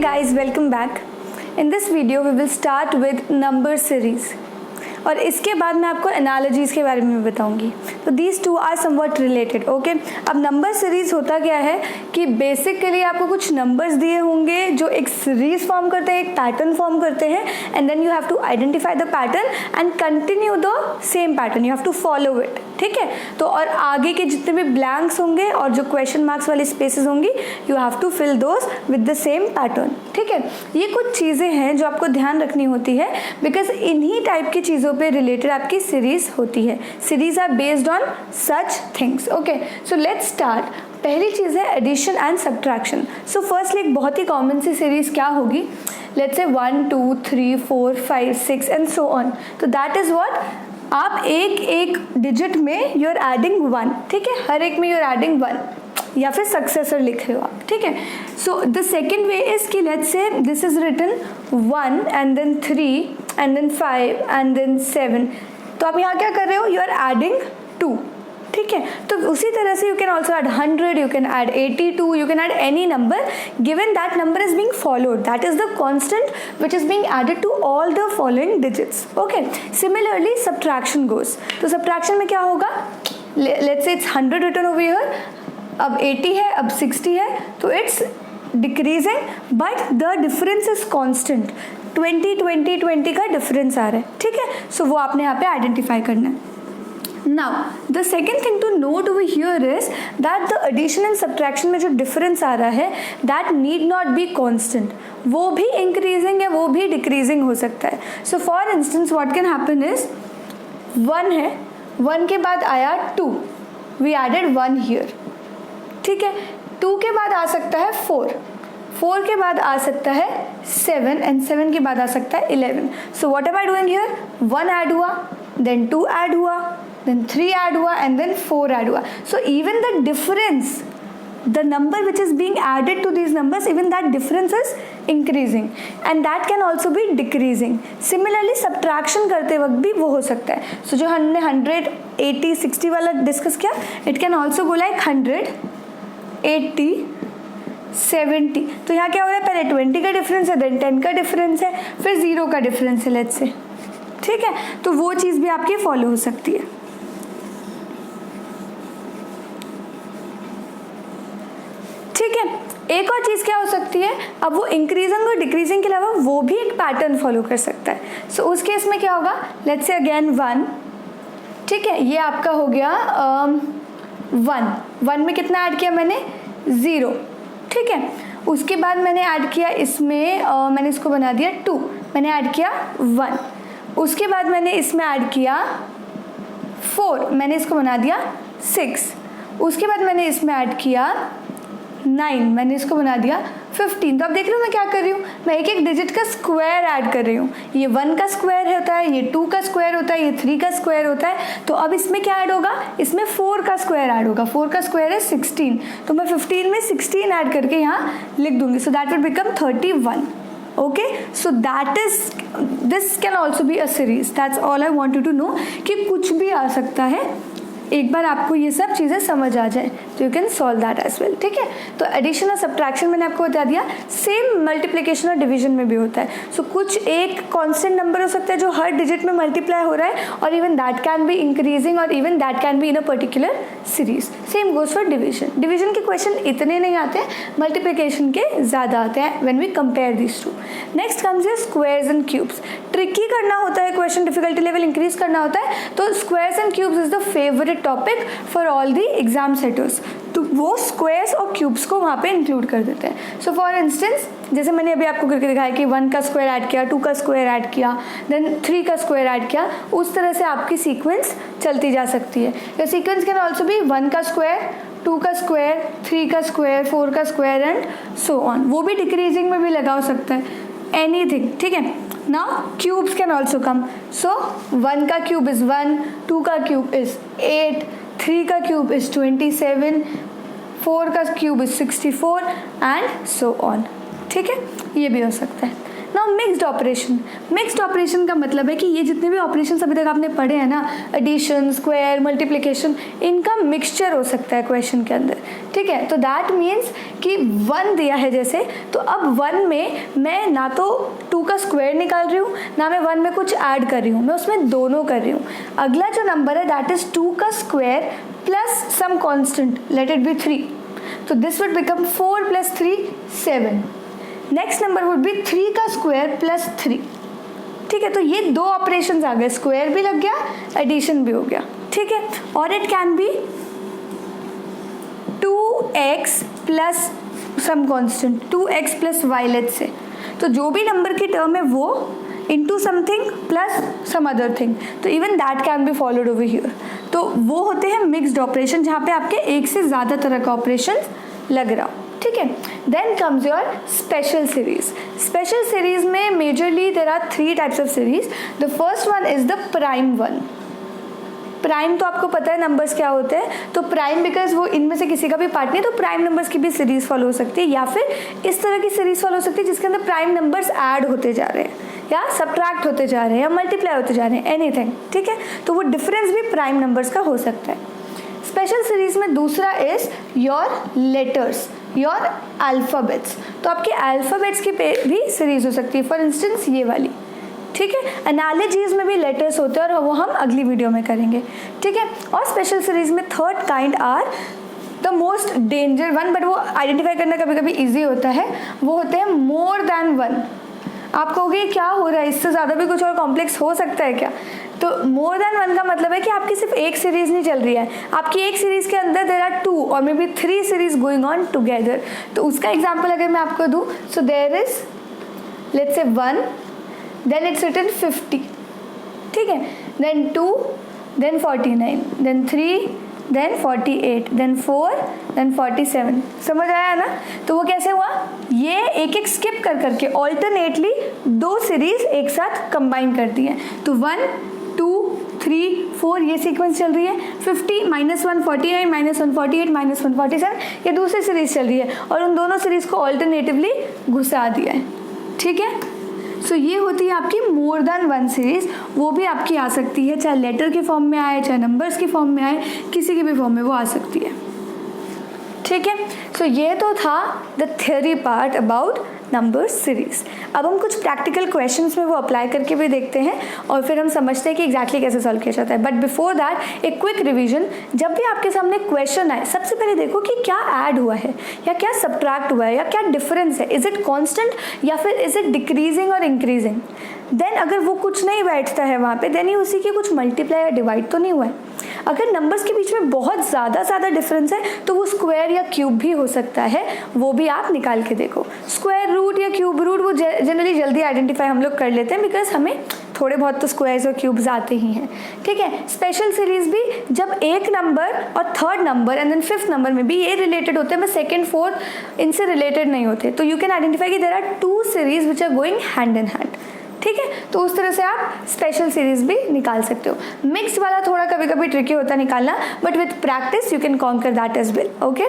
guys, welcome back. In this video we will start with number series और इसके बाद मैं आपको एनालॉजीज के बारे में बताऊंगी. तो these two are somewhat related. Okay, अब नंबर सीरीज होता क्या है कि बेसिकली आपको कुछ नंबर्स दिए होंगे जो एक सीरीज फॉर्म करते हैं, एक पैटर्न फॉर्म करते हैं, and then you have to identify the pattern and continue the same pattern. You have to follow it. ठीक है, तो और आगे के जितने भी ब्लैंक्स होंगे और जो क्वेश्चन मार्क्स वाली स्पेसेस होंगी, you have to fill those with the same pattern. ठीक है, ये कुछ चीज़ें हैं जो आपको ध्यान रखनी होती है बिकॉज इन्हीं टाइप की चीज़ों पे रिलेटेड आपकी सीरीज होती है. Series are based on such things. Okay, so let's start. पहली चीज़ है addition and subtraction. So firstly एक बहुत ही कॉमन सी सीरीज क्या होगी, let's say 1 2 3 4 5 6 and so on. तो दैट इज व्हाट, आप एक एक डिजिट में यू आर एडिंग 1. ठीक है, हर एक में यू आर एडिंग 1 या फिर सक्सेसर लिख रहे हो आप. ठीक है, so the second way is कि let's say this is written 1 and then 3 and then 5 and then 7. तो आप यहाँ क्या कर रहे हो, यू आर एडिंग 2. ठीक है, तो उसी तरह से you can also add 100, you can add 82, you can add any number given that number is being followed. That is the constant which is being added to all the following digits. Okay, similarly subtraction goes. तो subtraction में क्या होगा, let's say it's 100 written over here, अब 80 है, अब 60 है, तो it's decreasing but the difference is constant. 20 का डिफरेंस आ रहा है. ठीक है, सो वो आपने यहाँ पे आइडेंटिफाई करना है. Now, the second thing to note over here is that the addition and subtraction में जो difference आ रहा है, that need not be constant. वो भी increasing है, वो भी decreasing हो सकता है. So for instance, what can happen is 1 है, 1 के बाद आया 2, we added 1 here. ठीक है, 2 के बाद आ सकता है 4, 4 के बाद आ सकता है 7 एंड 7 के बाद आ सकता है 11. So what am I doing here? 1 add हुआ, then 2 ऐड हुआ, then 3 ऐड हुआ and then 4 ऐड हुआ. So even the difference, the number which is being added to these numbers, even that difference is increasing and that can also be decreasing. Similarly subtraction करते वक्त भी वो हो सकता है. So जो हमने 100 80 60 वाला डिस्कस किया, it can also go like 100 80 70. तो यहाँ क्या हो रहा है, पहले 20 का डिफरेंस है, देन 10 का डिफरेंस है, फिर 0 का डिफरेंस है लेट्स से. ठीक है, तो वो चीज़ भी आपकी फॉलो हो सकती है. ठीक है, एक और चीज़ क्या हो सकती है, अब वो इंक्रीजिंग और डिक्रीजिंग के अलावा वो भी एक पैटर्न फॉलो कर सकता है. सो उस केस में क्या होगा, लेट्स से अगेन 1. ठीक है, ये आपका हो गया 1 में कितना ऐड किया मैंने, 0. ठीक है, उसके बाद मैंने ऐड किया इसमें मैंने इसको बना दिया 2, मैंने ऐड किया 1. उसके बाद मैंने इसमें ऐड किया 4, मैंने इसको बना दिया 6. उसके बाद मैंने इसमें ऐड किया 9, मैंने इसको बना दिया 15. तो आप देख रहे हो मैं क्या कर रही हूँ, मैं एक एक डिजिट का स्क्वायर ऐड कर रही हूँ. ये 1 का स्क्वायर होता है, ये 2 का स्क्वायर होता है, ये 3 का स्क्वायर होता है. तो अब इसमें क्या ऐड होगा, इसमें 4 का स्क्वायर ऐड होगा. 4 का स्क्वायर है 16, तो मैं 15 में 16 ऐड करके यहाँ लिख दूंगी. So that will become 31. Okay, so that is, this can also be a series. That's all I want you to know कि कुछ भी आ सकता है. एक बार आपको ये सब चीज़ें समझ आ जाए तो you can solve that as well. ठीक है, तो एडिशन और सब्ट्रैक्शन मैंने आपको बता दिया. सेम मल्टीप्लिकेशन और डिवीजन में भी होता है. सो कुछ एक कांस्टेंट नंबर हो सकता है जो हर डिजिट में मल्टीप्लाई हो रहा है, और even that can be increasing और even that can be in a particular series. Same goes for division. Division के क्वेश्चन इतने नहीं आते हैं, मल्टीप्लिकेशन के ज़्यादा आते हैं when we compare this to. Next comes है स्क्वायर्स एंड क्यूब्स. ट्रिकी करना होता है क्वेश्चन, डिफिकल्टी लेवल इंक्रीज करना होता है, तो squares and cubes is the favourite topic for all the exam setters. तो वो स्क्वायर्स और क्यूब्स को वहाँ पे इंक्लूड कर देते हैं. सो फॉर इंस्टेंस जैसे मैंने अभी आपको करके दिखाया कि 1 का स्क्वायर ऐड किया, 2 का स्क्वायर ऐड किया, देन 3 का स्क्वायर ऐड किया, उस तरह से आपकी सीक्वेंस चलती जा सकती है. योर सीक्वेंस कैन ऑल्सो भी 1 का स्क्वायर, 2 का स्क्वायर, 3 का स्क्वायर, 4 का स्क्वायर एंड सो ऑन. वो भी डिक्रीजिंग में भी लगा हो सकता है, एनीथिंग. ठीक है, now cubes can also come. So 1 का क्यूब इज 1, 2 का क्यूब इज 8, 3 का क्यूब इज 27, 4 का cube is 64 and so on. ठीक है, ये भी हो सकता है. Now mixed operation, mixed operation का मतलब है कि ये जितने भी ऑपरेशन अभी तक आपने पढ़े हैं ना, एडिशन, स्क्वायर, मल्टीप्लिकेशन, इनका मिक्सचर हो सकता है क्वेश्चन के अंदर, ठीक है। तो दैट मीन्स कि 1 दिया है जैसे, तो अब 1 में मैं ना तो 2 का स्क्वायर निकाल रही हूँ, ना मैं 1 में कुछ ऐड कर रही हूँ, मैं उसमें दोनों कर रही हूँ। अगला जो नंबर है दैट इज 2 का square plus some constant, let it be 3, तो this would become 4 + 3 7। Next number would be 3 का स्क्वायर प्लस 3, ठीक है। तो ये 2 ऑपरेशंस आ गए, स्क्वायर भी लग गया, एडिशन भी हो गया, ठीक है। और it can be 2x plus some constant, 2x plus y, let's say, तो जो भी नंबर की टर्म है वो into something plus some other thing, तो even that can be followed over here। तो वो होते हैं मिक्स्ड ऑपरेशन, जहाँ पे आपके एक से ज़्यादा तरह का ऑपरेशन लग रहा हो, ठीक है। Then comes your special series. Special series में majorly there are 3 types of series. The first one is the prime one. Prime तो आपको पता है नंबर्स क्या होते हैं, तो प्राइम बिकॉज वो इनमें से किसी का भी पार्ट नहीं है, तो प्राइम नंबर्स की भी सीरीज फॉलो हो सकती है, या फिर इस तरह की सीरीज फॉलो हो सकती है जिसके अंदर प्राइम नंबर्स ऐड होते जा रहे हैं, या सब्ट्रैक्ट होते जा रहे हैं, या मल्टीप्लाई होते जा रहे हैं, एनीथिंग, ठीक है। तो वो डिफरेंस भी प्राइम नंबर्स का हो सकता है। स्पेशल सीरीज में दूसरा is your letters, your alphabets. तो आपके अल्फ़ाबेट्स की भी सीरीज हो सकती है, फॉर इंस्टेंस ये वाली, ठीक है। एनालॉजीज में भी लेटर्स होते हैं और वो हम अगली वीडियो में करेंगे, ठीक है। और स्पेशल सीरीज में third kind are the most danger one, but वो आइडेंटिफाई करना कभी कभी ईजी होता है, वो होते हैं मोर देन वन। आप कहोगे क्या हो रहा है, इससे ज़्यादा भी कुछ और कॉम्प्लेक्स हो सकता है क्या? तो मोर देन वन का मतलब है कि आपकी सिर्फ एक सीरीज नहीं चल रही है, आपकी एक सीरीज के अंदर देर आर 2 और may be 3 series going on together. तो उसका एग्जाम्पल अगर मैं आपको दूँ, so there is let's say 1, then it's written 50, ठीक है, then 2, then 49, then 3, then 48, then 4, then 47। समझ आया ना? तो वो कैसे हुआ, ये एक एक स्किप कर करके ऑल्टरनेटली 2 सीरीज एक साथ कंबाइन कर दी है। तो 1, 2, 3, 4 ये सीक्वेंस चल रही है, 50 -1 49 -1 48 -1 47 ये दूसरी सीरीज चल रही है, और उन दोनों सीरीज को ऑल्टरनेटिवली घुसा दिया है, ठीक है। सो ये होती है आपकी मोर देन वन सीरीज। वो भी आपकी आ सकती है, चाहे लेटर के फॉर्म में आए, चाहे नंबर्स की फॉर्म में आए, किसी की भी फॉर्म में वो आ सकती है, ठीक है। सो ये तो था the theory part about number series. अब हम कुछ प्रैक्टिकल क्वेश्चंस में वो अप्लाई करके भी देखते हैं, और फिर हम समझते हैं कि एग्जैक्टली कैसे सॉल्व किया जाता है। बट बिफोर दैट एक क्विक रिवीजन। जब भी आपके सामने क्वेश्चन आए, सबसे पहले देखो कि क्या ऐड हुआ है, या क्या सब्ट्रैक्ट हुआ है, या क्या डिफरेंस है, इज इट कॉन्स्टेंट या फिर इज इट डिक्रीजिंग और इंक्रीजिंग। देन अगर वो कुछ नहीं बैठता है वहाँ पे, देन ही उसी की कुछ मल्टीप्लाई या डिवाइड तो नहीं हुआ है। अगर नंबर्स के बीच में बहुत ज़्यादा डिफरेंस है, तो वो स्क्वायर या क्यूब भी हो सकता है, वो भी आप निकाल के देखो। स्क्वायर रूट या क्यूब रूट वो जनरली जल्दी आइडेंटिफाई हम लोग कर लेते हैं, बिकॉज हमें थोड़े बहुत तो स्क्वायर्स और क्यूब्स आते ही हैं, ठीक है। स्पेशल सीरीज भी जब एक नंबर और third number and then fifth number में भी ये रिलेटेड होते हैं, बस सेकेंड फोर्थ इनसे रिलेटेड नहीं होते, तो यू कैन आइडेंटिफाई कि there are 2 series which are going hand in hand, ठीक है। तो उस तरह से आप स्पेशल सीरीज भी निकाल सकते हो। मिक्स वाला थोड़ा कभी कभी ट्रिकी होता है निकालना, but with practice you can conquer that as well, okay.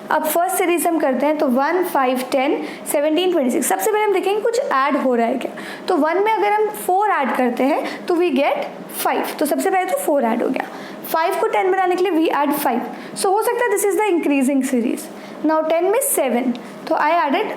अब फर्स्ट सीरीज हम करते हैं, तो 1, 5, 10, 17, 26। सबसे पहले हम देखेंगे कुछ ऐड हो रहा है क्या। तो 1 में अगर हम 4 ऐड करते हैं तो वी गेट 5, तो सबसे पहले तो 4 ऐड हो गया। 5 को 10 बनाने के लिए वी ऐड 5, सो हो सकता है this is the increasing series. Now 10 में 7, तो आई एडेड,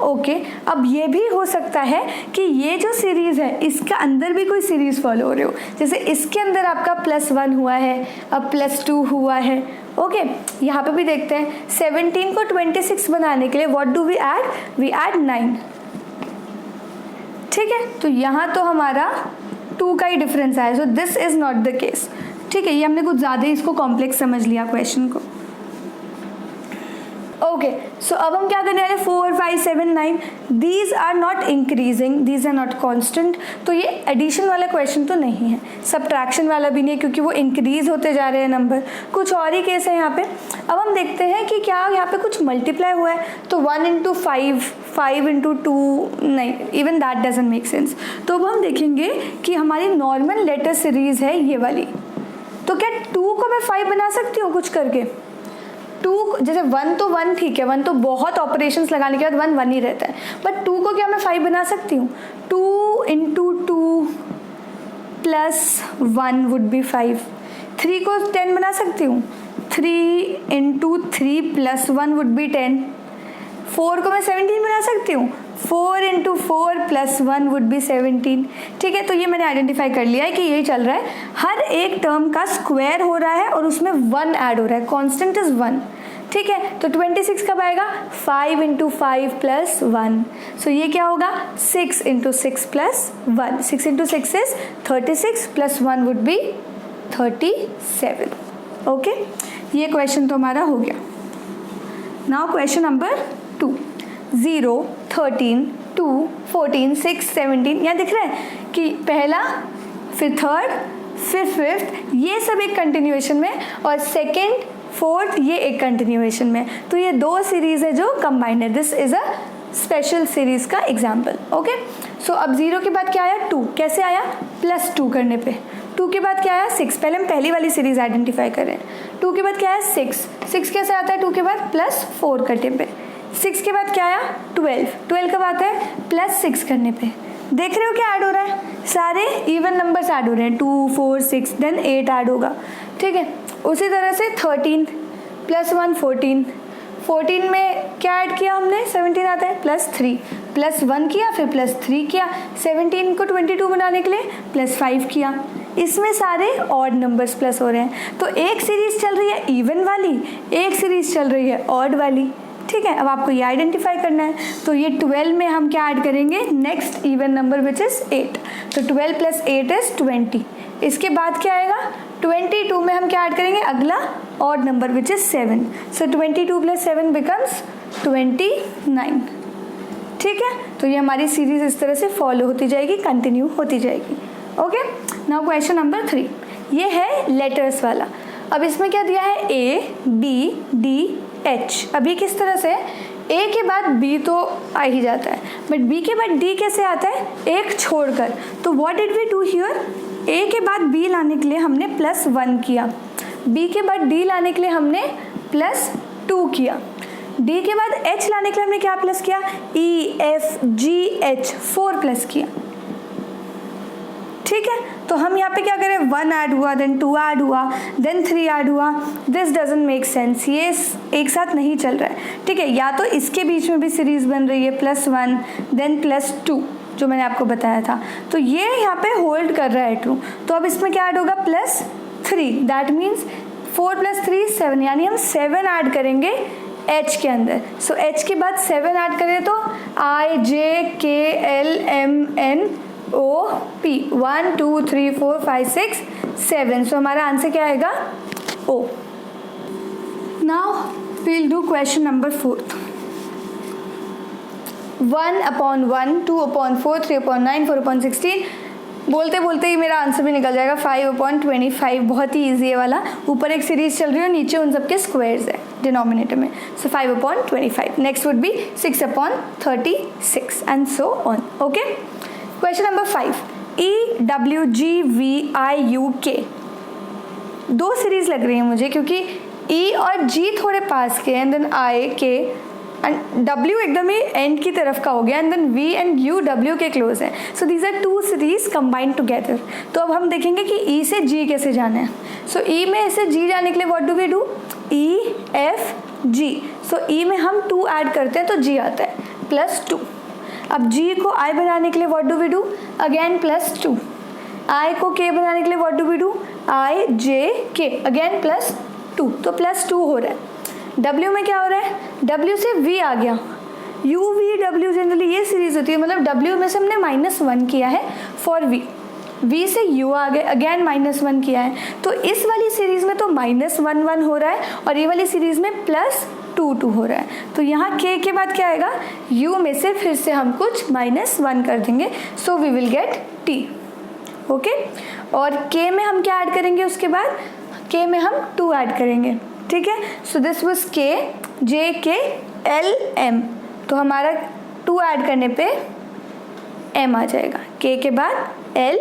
ओके। अब ये भी हो सकता है कि ये जो सीरीज़ है इसके अंदर भी कोई सीरीज़ फॉलो हो रहे हो, जैसे इसके अंदर आपका +1 हुआ है, अब +2 हुआ है, ओके। यहाँ पे भी देखते हैं 17 को 26 बनाने के लिए what do we add, we add 9, ठीक है। तो यहाँ तो हमारा 2 का ही डिफरेंस आया, so this is not the case, ठीक है। ये हमने कुछ ज़्यादा ही इसको कॉम्प्लेक्स समझ लिया क्वेश्चन को, ओके। सो अब हम क्या करने वाले, 4, 5, 7, 9 these are not increasing, these are not constant, तो ये एडिशन वाला क्वेश्चन तो नहीं है, सब्ट्रैक्शन वाला भी नहीं है, क्योंकि वो इंक्रीज होते जा रहे हैं नंबर। कुछ और ही केस है यहाँ पे। अब हम देखते हैं कि क्या यहाँ पे कुछ मल्टीप्लाई हुआ है, तो 1 × 5, 5 × 2, नहीं, even that doesn't make sense. तो अब हम देखेंगे कि हमारी नॉर्मल लेटर सीरीज है ये वाली, तो क्या 2 को मैं 5 बना सकती हूँ कुछ करके, 2 जैसे 1 तो 1 ठीक है, 1 तो बहुत ऑपरेशंस लगाने के बाद 1 ही रहता है, बट 2 को क्या मैं 5 बना सकती हूँ? 2 इंटू 2 प्लस 1 वुड बी 5। 3 को 10 बना सकती हूँ, 3 इंटू 3 प्लस 1 वुड बी 10। 4 को मैं 17 बना सकती हूँ, 4 इंटू 4 प्लस 1 वुड बी 17। ठीक है, तो ये मैंने आइडेंटिफाई कर लिया है कि यही चल रहा है, हर एक टर्म का स्क्वायर हो रहा है और उसमें 1 ऐड हो रहा है, कांस्टेंट इज 1। ठीक है, तो 26 कब आएगा? 5 इंटू 5 प्लस 1। सो ये क्या होगा? 6 into 6 plus 1। 6 into 6 is 36 plus 1 would be 37। Okay, ये क्वेश्चन तो हमारा हो गया। Now question number 2। 0, 13, 2, 14, 6, 17, यहाँ दिख रहा है कि पहला, फिर थर्ड, फिर फिफ्थ, ये सब एक कंटिन्यूएशन में, और सेकेंड, फोर्थ ये एक कंटिन्यूएशन में। तो ये 2 सीरीज है जो कंबाइंड है। This is a special series का एग्जाम्पल। ओके, सो अब 0 के बाद क्या आया? 2। कैसे आया? प्लस 2 करने पे। 2 के बाद क्या आया? 6। पहले हम पहली वाली सीरीज आइडेंटिफाई कर रहे हैं। 2 के बाद क्या आया? 6। 6 कैसे आता है? 2 के बाद प्लस 4 करने पे। 6 के बाद क्या आया? 12। 12 कब आता है? प्लस 6 करने पे। देख रहे हो क्या ऐड हो रहा है? सारे इवन नंबर्स ऐड हो रहे हैं, 2, 4, 6, देन 8 ऐड होगा। ठीक है, उसी तरह से 13 प्लस 1 14। 14 में क्या ऐड किया हमने? 17 आता है, प्लस 3, प्लस 1 किया, फिर प्लस 3 किया, 17 को 22 बनाने के लिए प्लस 5 किया। इसमें सारे ऑड नंबर्स प्लस हो रहे हैं। तो एक सीरीज चल रही है इवन वाली, एक सीरीज चल रही है ऑड वाली। ठीक है, अब आपको ये आइडेंटिफाई करना है। तो ये 12 में हम क्या ऐड करेंगे? Next even number which is 8। तो 12 प्लस 8 इज 20। इसके बाद क्या आएगा? 22 में हम क्या ऐड करेंगे? अगला odd number which is 7। So 22 plus 7 becomes 29। ठीक है, तो ये हमारी सीरीज इस तरह से फॉलो होती जाएगी, कंटिन्यू होती जाएगी। Okay, now question number 3। ये है लेटर्स वाला। अब इसमें क्या दिया है? A, B, D, H। अभी किस तरह से? A के बाद B तो आ ही जाता है, बट B के बाद D कैसे आता है? एक छोड़कर। तो what did we do here? A के बाद B लाने के लिए हमने प्लस 1 किया, B के बाद D लाने के लिए हमने प्लस 2 किया, D के बाद H लाने के लिए हमने क्या प्लस किया? E, F, G, H 4 plus किया। ठीक है, तो हम यहाँ पे क्या करें? 1 ऐड हुआ, देन 2 ऐड हुआ, देन 3 ऐड हुआ। दिस डजंट मेक सेंस, ये एक साथ नहीं चल रहा है। ठीक है, या तो इसके बीच में भी सीरीज बन रही है, प्लस 1 देन प्लस 2 जो मैंने आपको बताया था, तो ये यहाँ पे होल्ड कर रहा है ट्रू। तो अब इसमें क्या ऐड होगा? प्लस 3, दैट मीन्स 4 प्लस 3 7, यानी हम 7 ऐड करेंगे H के अंदर। सो H के बाद 7 ऐड करें तो I, J, K, L, M, N, O, P। 1 2 3 4 5 6 7। सो हमारा आंसर क्या आएगा? O। Now we'll do question number 4। 1/1, 2/4, 3/9, 4/16। बोलते बोलते ही मेरा आंसर भी निकल जाएगा। 5/25, बहुत ही ईजी है वाला। ऊपर एक सीरीज चल रही है, नीचे उन सबके स्क्वायर्स है डिनोमिनेटर में। सो 5/25। Next would be 6/36 and so on. Okay, question number 5। EWGVIUK 2 series लग रही है मुझे, क्योंकि E और G थोड़े पास के हैं, then I, K and W एकदम ही एंड की तरफ का हो गया, and then V and U W के क्लोज है। So these are 2 series combined together. तो अब हम देखेंगे कि E से G कैसे जाना है। सो E में से G जाने के लिए what do we do? E, F, G। सो E में हम 2 ऐड करते हैं तो G आता है, प्लस 2। अब G को I बनाने के लिए what do we do? Again plus 2। I को K बनाने के लिए what do we do? I, J, K again plus 2। तो प्लस 2 हो रहा है। W में क्या हो रहा है? W से V आ गया। U, V, W जनरली ये सीरीज होती है, मतलब W में से हमने -1 किया है फॉर V। V से U आ गए, अगेन -1 किया है। तो इस वाली सीरीज में तो -1 1 हो रहा है, और ये वाली सीरीज में +2 2 हो रहा है। तो यहाँ K के बाद क्या आएगा? U में से फिर से हम कुछ -1 कर देंगे, so we will get T। ओके, और K में हम क्या ऐड करेंगे? उसके बाद K में हम 2 ऐड करेंगे। ठीक है, so this was K, J, K, L, M। तो हमारा 2 ऐड करने पे M आ जाएगा, K के बाद L,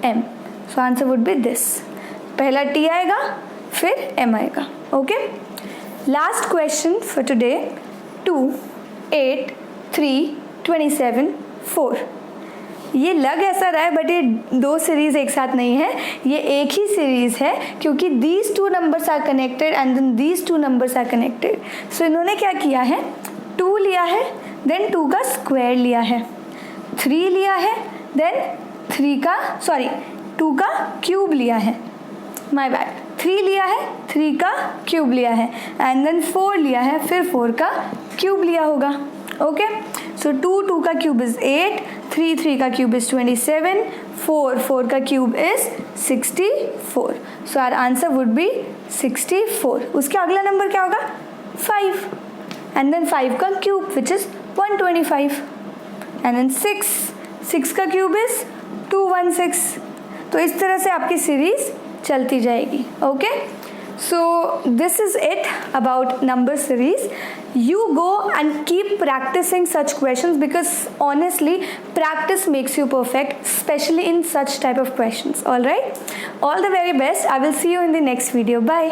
M। So answer would B this. पहला T आएगा, फिर M आएगा। Okay, last question for today, 2, 8, 3, 27, 4। ये लग ऐसा रहा है बट ये दो सीरीज एक साथ नहीं है, ये एक ही सीरीज है क्योंकि these two numbers are connected and then these two numbers are connected. So इन्होंने क्या किया है, 2 लिया है, देन 2 का स्क्वायर लिया है, 3 लिया है, देन 2 का क्यूब लिया है, माय बैड, 3 लिया है, 3 का क्यूब लिया है, एंड देन 4 लिया है, फिर 4 का क्यूब लिया होगा। ओके, सो 2 का क्यूब इज 8, 3 का क्यूब इज 27, 4 का cube is 64। So our answer would be 64। उसके अगला नंबर क्या होगा, 5, एंड देन 5 का cube which is 125, and then 6 का क्यूब इज 216। तो इस तरह से आपकी सीरीज चलती जाएगी। Okay, so this is it about number series. You go and keep practicing such questions because honestly practice makes you perfect, especially in such type of questions. All right, all the very best. I will see you in the next video. Bye.